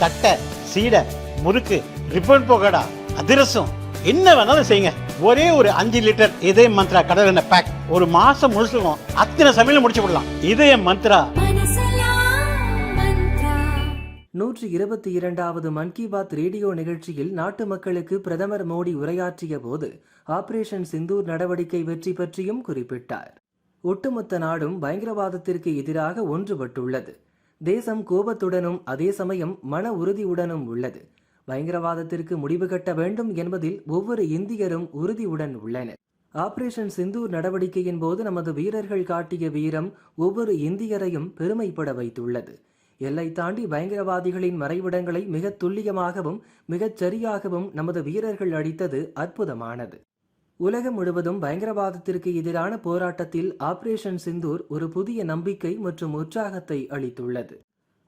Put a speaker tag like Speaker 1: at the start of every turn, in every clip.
Speaker 1: தட்டை, சீடை, முறுக்கு, ரிப்பன் பக்கோடா, அதிரசம், என்ன வேணாலும் செய்யுங்க. ஒரே ஒரு 5 லிட்டர் இதய மந்த்ரா கடல் எண்ணெய் பேக் ஒரு மாசம் முழுசுக்கும் அத்தனை சமையல முடிச்சு விடலாம். இதய மந்த்ரா.
Speaker 2: 122வது மன் கி பாத் ரேடியோ நிகழ்ச்சியில் நாட்டு மக்களுக்கு பிரதமர் மோடி உரையாற்றிய போது ஆபரேஷன் சிந்தூர் நடவடிக்கை வெற்றி பற்றியும் குறிப்பிட்டார். ஒட்டுமொத்த நாடும் பயங்கரவாதத்திற்கு எதிராக ஒன்றுபட்டுள்ளது. தேசம் கோபத்துடனும் அதே சமயம் மன உறுதியுடனும் உள்ளது. பயங்கரவாதத்திற்கு முடிவு கட்ட வேண்டும் என்பதில் ஒவ்வொரு இந்தியரும் உறுதியுடன் உள்ளனர். ஆபரேஷன் சிந்தூர் நடவடிக்கையின் போது நமது வீரர்கள் காட்டிய வீரம் ஒவ்வொரு இந்தியரையும் பெருமைப்பட வைத்துள்ளது. எல்லை தாண்டி பயங்கரவாதிகளின் மறைவிடங்களை மிக துல்லியமாகவும் மிகச் சரியாகவும் நமது வீரர்கள் அளித்தது அற்புதமானது. உலகம் முழுவதும் பயங்கரவாதத்திற்கு எதிரான போராட்டத்தில் ஆபரேஷன் சிந்தூர் ஒரு புதிய நம்பிக்கை மற்றும் உற்சாகத்தை அளித்துள்ளது.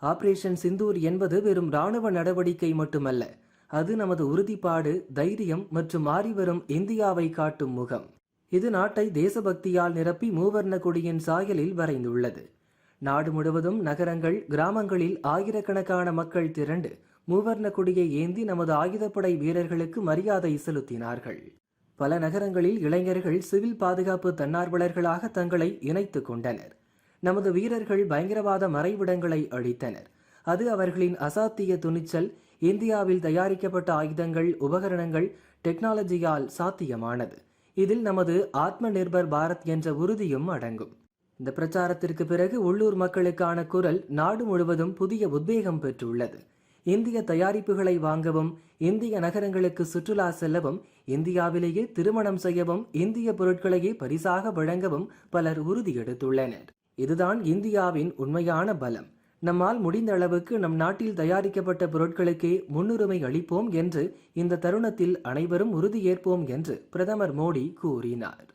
Speaker 2: ஆபரேஷன் சிந்தூர் என்பது வெறும் இராணுவ நடவடிக்கை மட்டுமல்ல, அது நமது உறுதிப்பாடு, தைரியம் மற்றும் மாறிவரும் இந்தியாவை காட்டும் முகம். இது நாட்டை தேசபக்தியால் நிரப்பி மூவர்ண கொடியின் சாயலில் வரைந்துள்ளது. நாடு முழுவதும் நகரங்கள், கிராமங்களில் ஆயிரக்கணக்கான மக்கள் திரண்டு மூவர்ண கொடியை ஏந்தி நமது ஆயுதப்படை வீரர்களுக்கு மரியாதை செலுத்தினார்கள். பல நகரங்களில் இளைஞர்கள் சிவில் பாதுகாப்பு தன்னார்வலர்களாக தங்களை இணைத்துக் கொண்டனர். நமது வீரர்கள் பயங்கரவாத மறைவிடங்களை அழித்தனர். அது அவர்களின் அசாத்திய துணிச்சல், இந்தியாவில் தயாரிக்கப்பட்ட ஆயுதங்கள், உபகரணங்கள், டெக்னாலஜியால் சாத்தியமானது. இதில் நமது ஆத்ம நிர்பர் பாரத் என்ற உறுதியும் அடங்கும். இந்த பிரச்சாரத்திற்கு பிறகு உள்ளூர் மக்களுக்கான குரல் நாடு முழுவதும் புதிய உத்வேகம் பெற்றுள்ளது. இந்திய தயாரிப்புகளை வாங்கவும், இந்திய நகரங்களுக்கு சுற்றுலா செல்லவும், இந்தியாவிலேயே திருமணம் செய்யவும், இந்திய பொருட்களையே பரிசாக வழங்கவும் பலர் உறுதியெடுத்துள்ளனர். இதுதான் இந்தியாவின் உண்மையான பலம். நம்மால் முடிந்த அளவுக்கு நம் நாட்டில் தயாரிக்கப்பட்ட பொருட்களுக்கே முன்னுரிமை அளிப்போம் என்று இந்த தருணத்தில் அனைவரும் உறுதியேற்போம் என்று பிரதமர் மோடி கூறினார்.